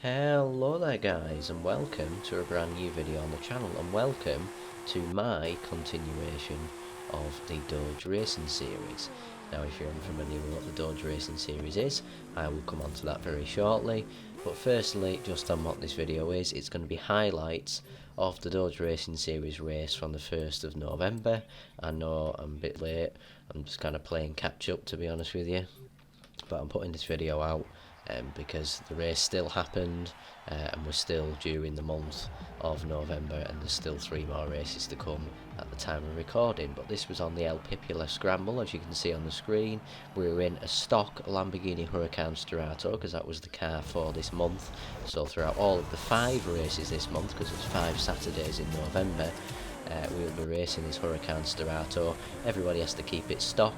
Hello there guys, and welcome to a brand new video on the channel, and welcome to my continuation of the Doge Racing Series. Now if you're unfamiliar with what the Doge Racing Series is, I will come on to that very shortly, but firstly, just on what this video is, it's going to be highlights of the Doge Racing Series race from the 1st of November. I know I'm a bit late, I'm just kind of playing catch up to be honest with you, but I'm putting this video out because the race still happened and we're still during the month of November, and there's still 3 more races to come at the time of recording. But this was on the Pipila Scramble, as you can see on the screen. We were in a stock Lamborghini Huracan Sterrato because that was the car for this month. So throughout all of the 5 races this month, because it's 5 Saturdays in November, we will be racing this Huracan Sterrato. Everybody has to keep it stock,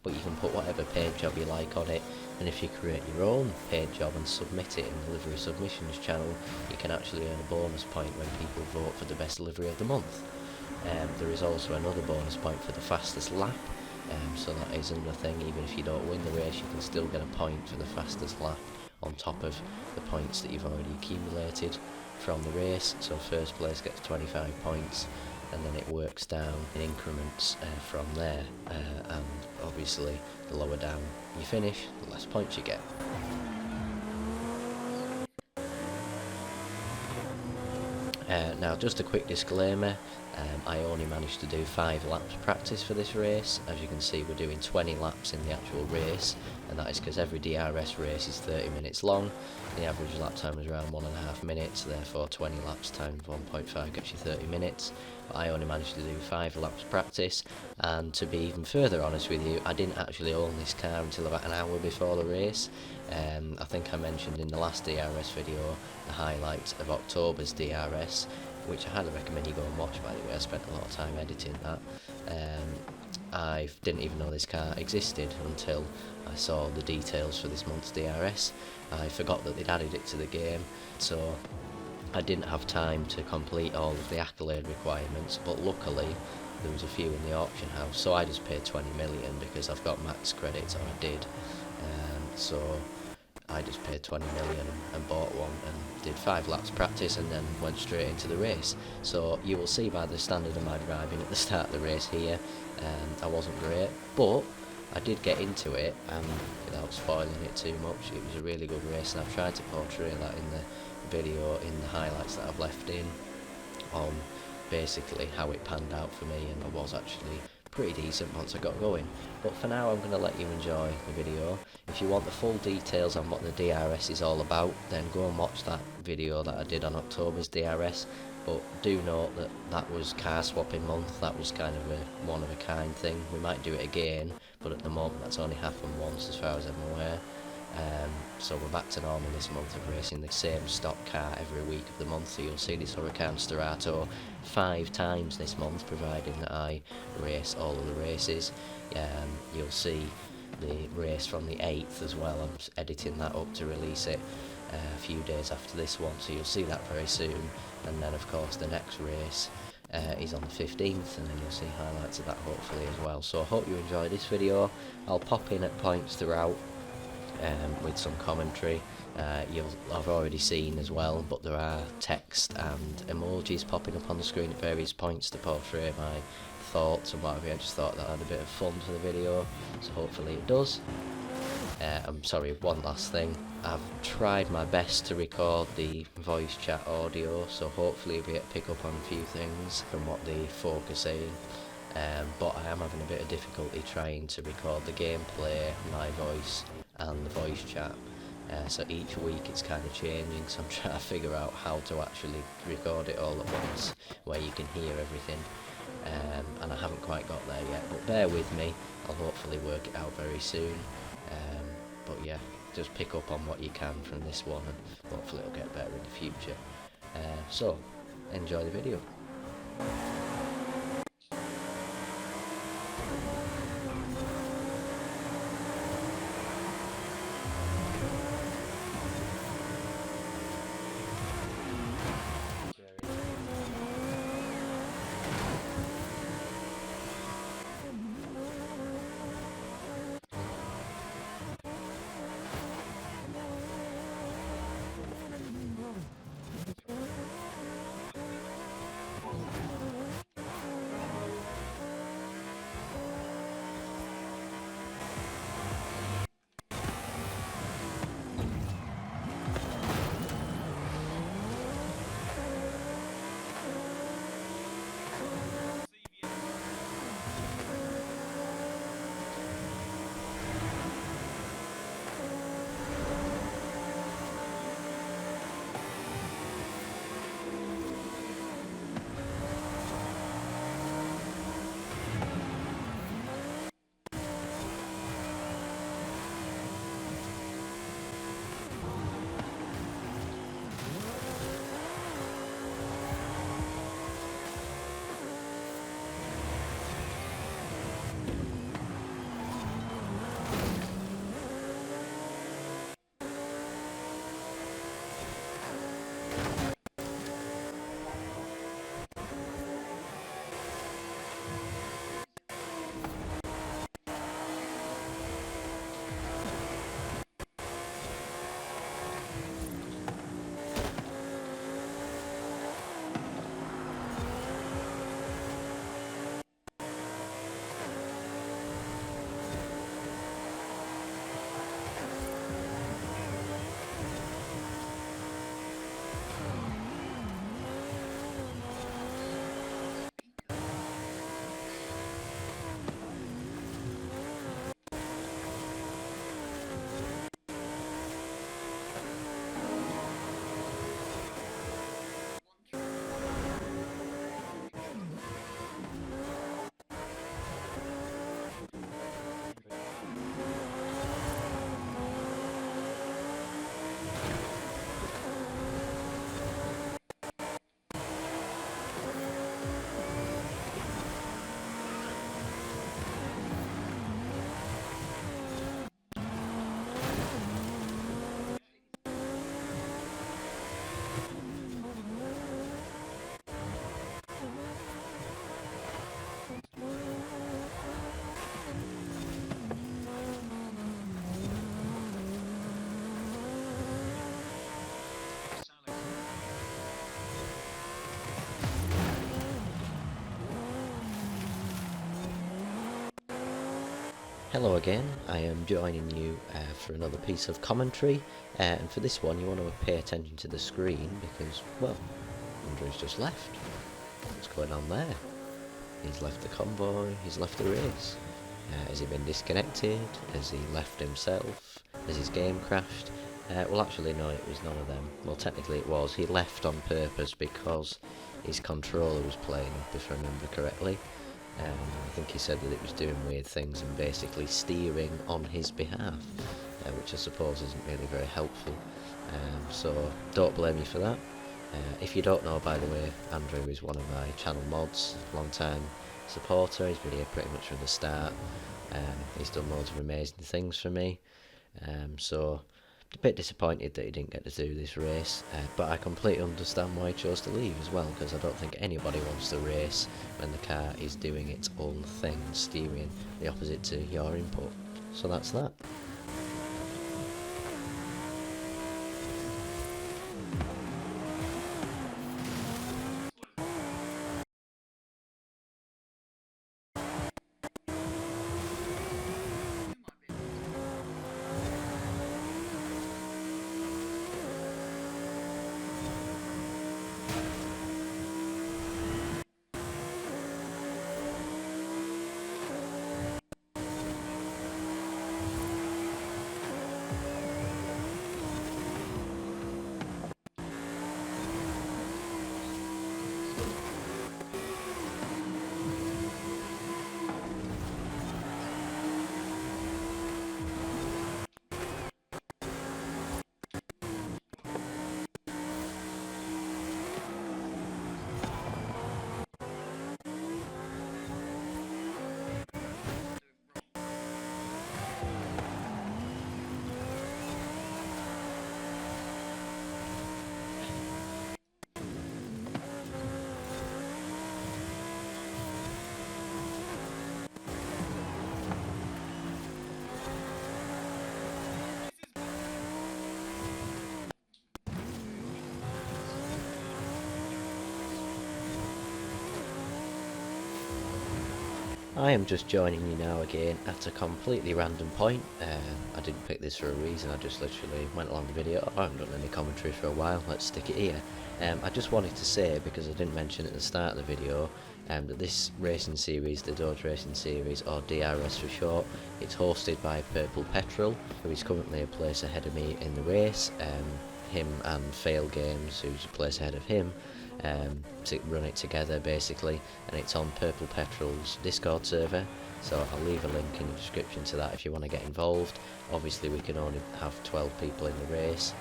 but you can put whatever paint job you like on it, and if you create your own paint job and submit it in the livery submissions channel, you can actually earn a bonus point when people vote for the best livery of the month. There is also another bonus point for the fastest lap, so that is another thing. Even if you don't win the race, you can still get a point for the fastest lap on top of the points that you've already accumulated from the race. So first place gets 25 points, and then it works down in increments from there, and obviously the lower down you finish, the less points you get. Now just a quick disclaimer, I only managed to do 5 laps practice for this race. As you can see, we're doing 20 laps in the actual race, and that is because every DRS race is 30 minutes long. The average lap time is around 1.5 minutes, therefore 20 laps times 1.5 gets you 30 minutes. But I only managed to do 5 laps practice, and to be even further honest with you, I didn't actually own this car until about an hour before the race. I think I mentioned in the last DRS video the highlights of October's DRS, which I highly recommend you go and watch, by the way. I spent a lot of time editing that. I didn't even know this car existed until I saw the details for this month's DRS. I forgot that they'd added it to the game, so I didn't have time to complete all of the accolade requirements, but luckily there was a few in the auction house, so I just paid 20 million because I've got max credits, or I did. So I just paid 20 million and bought one and did 5 laps practice and then went straight into the race. So you will see by the standard of my driving at the start of the race here, I wasn't great, but I did get into it, and without spoiling it too much, it was a really good race, and I've tried to portray that in the video, in the highlights that I've left in, on basically how it panned out for me, and I was actually pretty decent once I got going. But for now, I'm going to let you enjoy the video. If you want the full details on what the DRS is all about, then go and watch that video that I did on October's DRS. But do note that that was car swapping month. That was kind of a one of a kind thing. We might do it again, but at the moment that's only happened once as far as I'm aware. So we're back to normal this month of racing the same stock car every week of the month. So you'll see this Huracan Sterrato 5 times this month, providing that I race all of the races. You'll see the race from the 8th as well. I'm editing that up to release it a few days after this one, so you'll see that very soon. And then of course the next race is on the 15th, and then you'll see highlights of that hopefully as well. So I hope you enjoy this video. I'll pop in at points throughout with some commentary. You'll have already seen as well, but there are text and emojis popping up on the screen at various points to portray my thoughts and whatever. I just thought that had a bit of fun for the video, so hopefully it does. I'm sorry, one last thing. I've tried my best to record the voice chat audio, so hopefully you'll be able to pick up on a few things from what the folk are saying. But I am having a bit of difficulty trying to record the gameplay, my voice, and the voice chat. So each week it's kind of changing, so I'm trying to figure out how to actually record it all at once, where you can hear everything. And I haven't quite got there yet, but bear with me. I'll hopefully work it out very soon. But yeah, just pick up on what you can from this one, and hopefully it'll get better in the future. So enjoy the video. Hello again, I am joining you for another piece of commentary, and for this one you want to pay attention to the screen because, well, Andrew's just left. What's going on there? He's left the convoy, he's left the race. Has he been disconnected? Has he left himself? Has his game crashed? Well, actually no, it was none of them. Well, technically it was. He left on purpose because his controller was playing up, if I remember correctly. I think he said that it was doing weird things and basically steering on his behalf, which I suppose isn't really very helpful. So don't blame me for that. If you don't know, by the way, Andrew is one of my channel mods, long time supporter. He's been here pretty much from the start. He's done loads of amazing things for me. So a bit disappointed that he didn't get to do this race, but I completely understand why he chose to leave as well, because I don't think anybody wants to race when the car is doing its own thing, steering the opposite to your input. So that's that. I am just joining you now again at a completely random point. I didn't pick this for a reason, I just literally went along the video. I haven't done any commentary for a while, let's stick it here. I just wanted to say, because I didn't mention at the start of the video, that this racing series, the Doge Racing Series, or DRS for short, it's hosted by Purple Petrol, who is currently a place ahead of me in the race. Him and Fail Games, who's a place ahead of him, to run it together basically, and it's on Purple Petrol's Discord server, so I'll leave a link in the description to that if you want to get involved. Obviously we can only have 12 people in the race.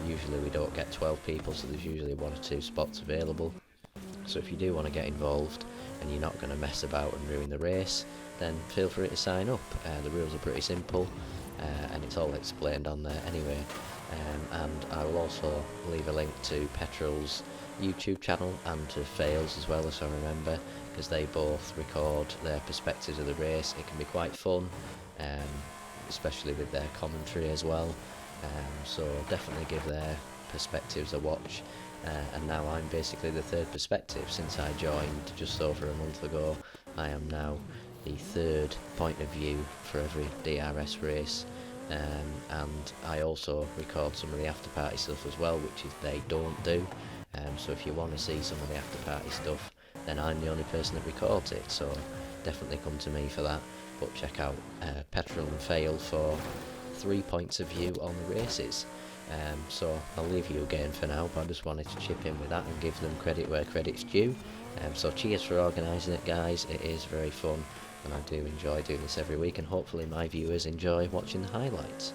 Usually we don't get 12 people, so there's usually 1 or 2 spots available. So if you do want to get involved and you're not going to mess about and ruin the race, then feel free to sign up. The rules are pretty simple, and it's all explained on there anyway. And I will also leave a link to Petrol's YouTube channel and to Fails as well, as I remember, because they both record their perspectives of the race. It can be quite fun, especially with their commentary as well. So definitely give their perspectives a watch. And now I'm basically the third perspective. Since I joined just over a month ago, I am now the third point of view for every DRS race. And I also record some of the after party stuff as well, which is they don't do. So if you want to see some of the after party stuff, then I'm the only person that records it, so definitely come to me for that. But check out Petrol and Fail for 3 points of view on the races. So I'll leave you again for now, but I just wanted to chip in with that and give them credit where credit's due. So cheers for organising it, guys. It is very fun, and I do enjoy doing this every week, and hopefully my viewers enjoy watching the highlights.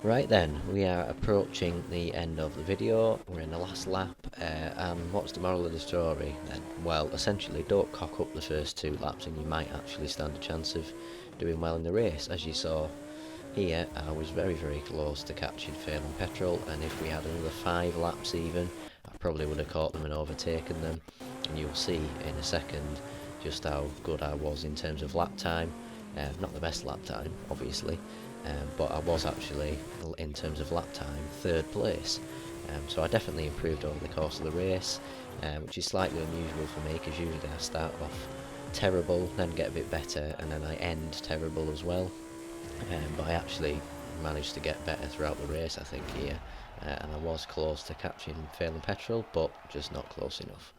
Right then, we are approaching the end of the video. We're in the last lap, and what's the moral of the story then? Well, essentially, don't cock up the first 2 laps and you might actually stand a chance of doing well in the race. As you saw here, I was very, very close to catching failing petrol, and if we had another 5 laps even, I probably would have caught them and overtaken them. And you'll see in a second just how good I was in terms of lap time. Not the best lap time, obviously, but I was actually, in terms of lap time, 3rd place. So I definitely improved over the course of the race, which is slightly unusual for me because usually I start off terrible, then get a bit better, and then I end terrible as well. But I actually managed to get better throughout the race, I think, here, and I was close to catching failing petrol, but just not close enough.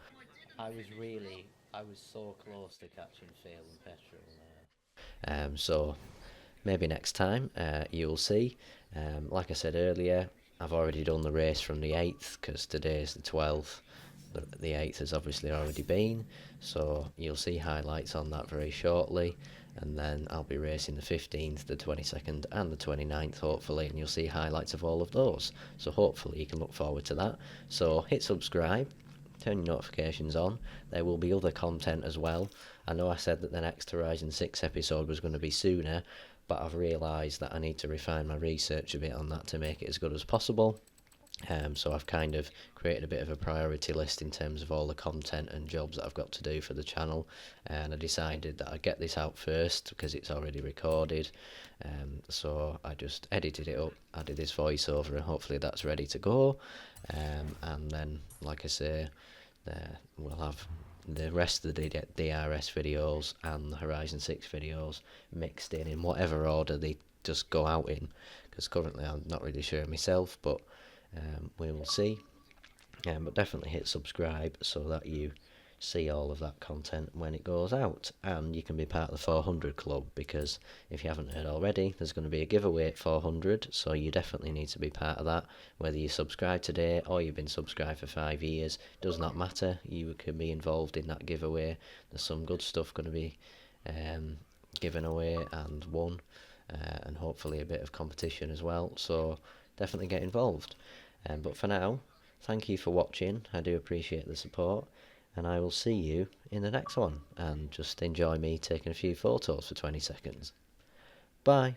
I was so close to catching failing petrol. So maybe next time, you'll see. Like I said earlier, I've already done the race from the 8th because today is the 12th. The 8th has obviously already been, so you'll see highlights on that very shortly. And then I'll be racing the 15th, the 22nd, and the 29th, hopefully, and you'll see highlights of all of those. So hopefully you can look forward to that. So hit subscribe, turn your notifications on. There will be other content as well. I know I said that the next Horizon 6 episode was going to be sooner, but I've realised that I need to refine my research a bit on that to make it as good as possible. So I've kind of created a bit of a priority list in terms of all the content and jobs that I've got to do for the channel, and I decided that I'd get this out first because it's already recorded. So I just edited it up, added this voiceover, and hopefully that's ready to go. And then, like I say, we'll have the rest of the DRS videos and the Horizon 6 videos mixed in whatever order they just go out in, because currently I'm not really sure myself, but we will see. But definitely hit subscribe so that you see all of that content when it goes out, and you can be part of the 400 club, because if you haven't heard already, there's going to be a giveaway at 400, so you definitely need to be part of that. Whether you subscribe today or you've been subscribed for 5 years, does not matter. You can be involved in that giveaway. There's some good stuff going to be given away and won, and hopefully a bit of competition as well, so definitely get involved. But for now, thank you for watching. I do appreciate the support, and I will see you in the next one. And just enjoy me taking a few photos for 20 seconds. Bye.